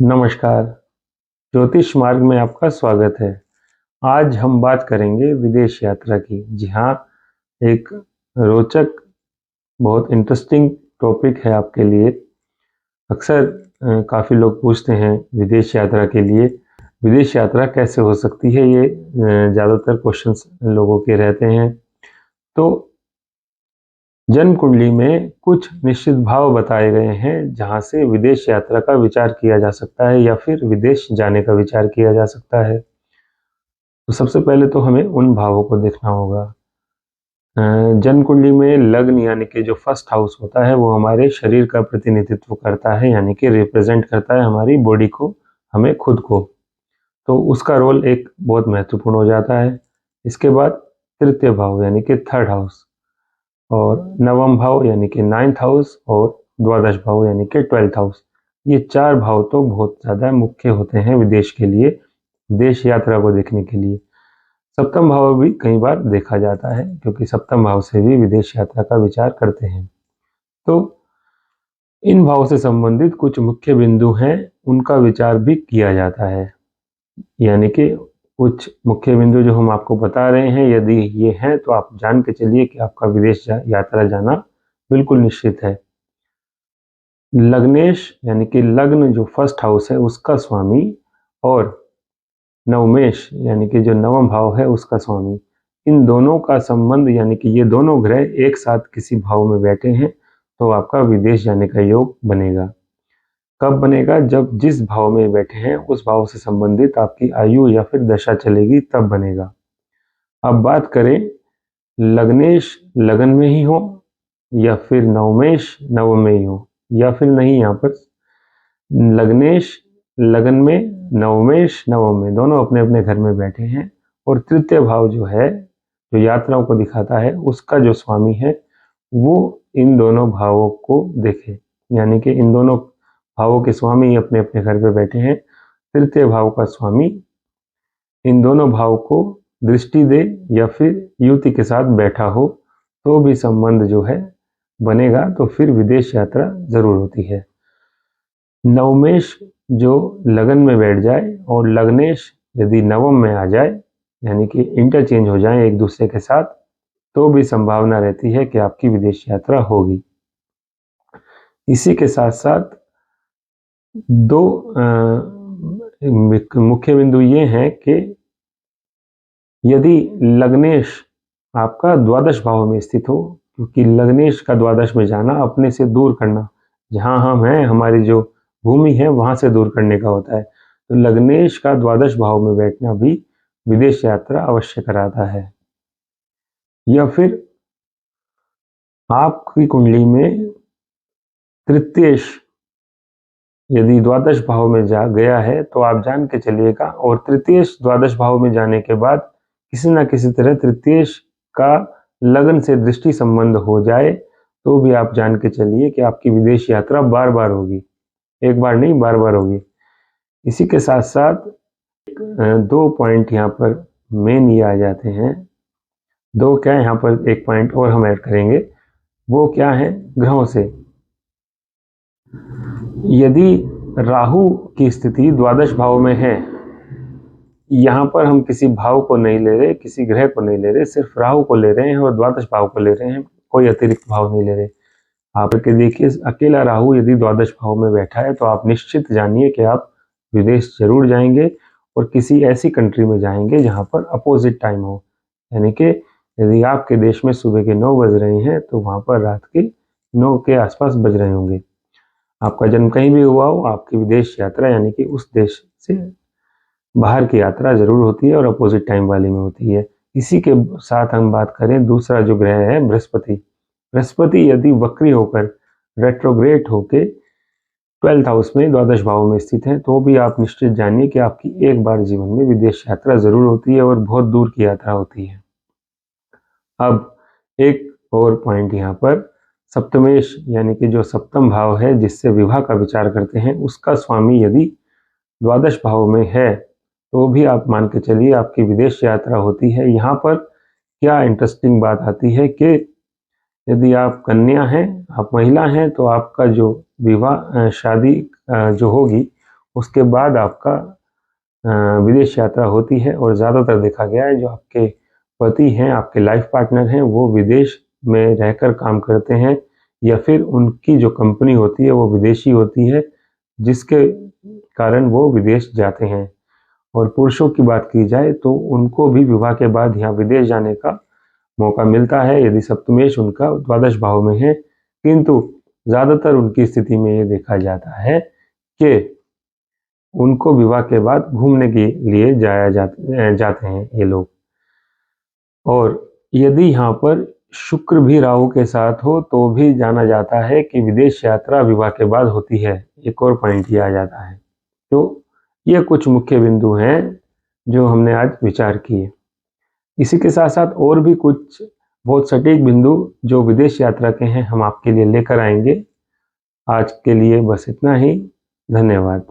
नमस्कार, ज्योतिष मार्ग में आपका स्वागत है। आज हम बात करेंगे विदेश यात्रा की। जी हाँ, एक रोचक, बहुत इंटरेस्टिंग टॉपिक है आपके लिए। अक्सर काफ़ी लोग पूछते हैं विदेश यात्रा के लिए, विदेश यात्रा कैसे हो सकती है, ये ज़्यादातर क्वेश्चंस लोगों के रहते हैं। तो जन्म कुंडली में कुछ निश्चित भाव बताए गए हैं जहां से विदेश यात्रा का विचार किया जा सकता है या फिर विदेश जाने का विचार किया जा सकता है। तो सबसे पहले तो हमें उन भावों को देखना होगा। जन्म कुंडली में लग्न यानी कि जो फर्स्ट हाउस होता है वो हमारे शरीर का प्रतिनिधित्व करता है, यानी कि रिप्रेजेंट करता है हमारी बॉडी को, हमें खुद को। तो उसका रोल एक बहुत महत्वपूर्ण हो जाता है। इसके बाद तृतीय भाव यानी कि थर्ड हाउस, और नवम भाव यानी कि नाइन्थ हाउस, और द्वादश भाव यानी कि 12th हाउस। ये चार भाव तो बहुत ज़्यादा मुख्य होते हैं विदेश के लिए, विदेश यात्रा को देखने के लिए। सप्तम भाव भी कई बार देखा जाता है क्योंकि सप्तम भाव से भी विदेश यात्रा का विचार करते हैं। तो इन भाव से संबंधित कुछ मुख्य बिंदु हैं, उनका विचार भी किया जाता है। यानी कि कुछ मुख्य बिंदु जो हम आपको बता रहे हैं, यदि ये हैं तो आप जान के चलिए कि आपका विदेश यात्रा जाना बिल्कुल निश्चित है। लग्नेश यानी कि लग्न जो फर्स्ट हाउस है उसका स्वामी, और नवमेश यानी कि जो नवम भाव है उसका स्वामी, इन दोनों का संबंध यानी कि ये दोनों ग्रह एक साथ किसी भाव में बैठे हैं तो आपका विदेश जाने का योग बनेगा। कब बनेगा? जब जिस भाव में बैठे हैं उस भाव से संबंधित आपकी आयु या फिर दशा चलेगी तब बनेगा। अब बात करें लग्नेश लगन में ही हो या फिर नवमेश नवम में ही हो, या फिर नहीं, यहाँ पर लग्नेश लगन में, नवमेश नवम में, दोनों अपने अपने घर में बैठे हैं। और तृतीय भाव जो है, जो यात्राओं को दिखाता है, उसका जो स्वामी है वो इन दोनों भावों को देखे, यानी कि इन दोनों भावों के स्वामी अपने अपने घर पे बैठे हैं। तृतीय भाव का स्वामी इन दोनों भाव को दृष्टि दे या फिर युति के साथ बैठा हो तो भी संबंध जो है बनेगा, तो फिर विदेश यात्रा जरूर होती है। नवमेश जो लगन में बैठ जाए और लग्नेश यदि नवम में आ जाए, यानी कि इंटरचेंज हो जाए एक दूसरे के साथ, तो भी संभावना रहती है कि आपकी विदेश यात्रा होगी। इसी के साथ साथ दो मुख्य बिंदु ये हैं कि यदि लग्नेश आपका द्वादश भाव में स्थित हो, क्योंकि लग्नेश का द्वादश में जाना अपने से दूर करना, जहां हम हैं, हमारी जो भूमि है वहां से दूर करने का होता है, तो लग्नेश का द्वादश भाव में बैठना भी विदेश यात्रा अवश्य कराता है। या फिर आपकी कुंडली में तृतीयेश यदि द्वादश भाव में जा गया है तो आप जान के चलिएगा, और तृतीयेश द्वादश भाव में जाने के बाद किसी न किसी तरह तृतीयेश का लगन से दृष्टि संबंध हो जाए तो भी आप जान के चलिए कि आपकी विदेश यात्रा बार बार होगी, एक बार नहीं बार बार होगी। इसी के साथ साथ दो पॉइंट यहाँ पर मेन ये आ जाते हैं, दो क्या, यहाँ पर एक पॉइंट और हम ऐड करेंगे, वो क्या है, ग्रहों से। यदि राहु की स्थिति द्वादश भाव में है, यहाँ पर हम किसी भाव को नहीं ले रहे, किसी ग्रह को नहीं ले रहे, सिर्फ राहु को ले रहे हैं और द्वादश भाव को ले रहे हैं, कोई अतिरिक्त भाव नहीं ले रहे। आप के देखिए, अकेला राहु यदि द्वादश भाव में बैठा है तो आप निश्चित जानिए कि आप विदेश जरूर जाएंगे, और किसी ऐसी कंट्री में जाएंगे जहाँ पर अपोजिट टाइम हो, यानी कि यदि आपके देश में सुबह के 9 बज रहे हैं तो वहाँ पर रात के 9 के आसपास बज रहे होंगे। आपका जन्म कहीं भी हुआ हो, आपकी विदेश यात्रा यानी कि उस देश से बाहर की यात्रा जरूर होती है और अपोजिट टाइम वाली में होती है। इसी के साथ हम बात करें दूसरा जो ग्रह है बृहस्पति। बृहस्पति यदि वक्री होकर, रेट्रोग्रेड होके 12th हाउस में द्वादश भाव में स्थित है तो भी आप निश्चित जानिए कि आपकी एक बार जीवन में विदेश यात्रा जरूर होती है और बहुत दूर की यात्रा होती है। अब एक और पॉइंट यहाँ पर, सप्तमेश यानी कि जो सप्तम भाव है जिससे विवाह का विचार करते हैं, उसका स्वामी यदि द्वादश भाव में है तो भी आप मान के चलिए आपकी विदेश यात्रा होती है। यहाँ पर क्या इंटरेस्टिंग बात आती है कि यदि आप कन्या हैं, आप महिला हैं, तो आपका जो विवाह शादी जो होगी उसके बाद आपका विदेश यात्रा होती है। और ज़्यादातर देखा गया है जो आपके पति हैं, आपके लाइफ पार्टनर हैं, वो विदेश में रहकर काम करते हैं या फिर उनकी जो कंपनी होती है वो विदेशी होती है, जिसके कारण वो विदेश जाते हैं। और पुरुषों की बात की जाए तो उनको भी विवाह के बाद यहाँ विदेश जाने का मौका मिलता है यदि सप्तमेश उनका द्वादश भाव में है, किंतु ज़्यादातर उनकी स्थिति में ये देखा जाता है कि उनको विवाह के बाद घूमने के लिए जाते हैं ये लोग। और यदि यहाँ पर शुक्र भी राहु के साथ हो तो भी जाना जाता है कि विदेश यात्रा विवाह के बाद होती है। एक और पॉइंट ये आ जाता है। तो ये कुछ मुख्य बिंदु हैं जो हमने आज विचार किए। इसी के साथ साथ और भी कुछ बहुत सटीक बिंदु जो विदेश यात्रा के हैं हम आपके लिए लेकर आएंगे। आज के लिए बस इतना ही। धन्यवाद।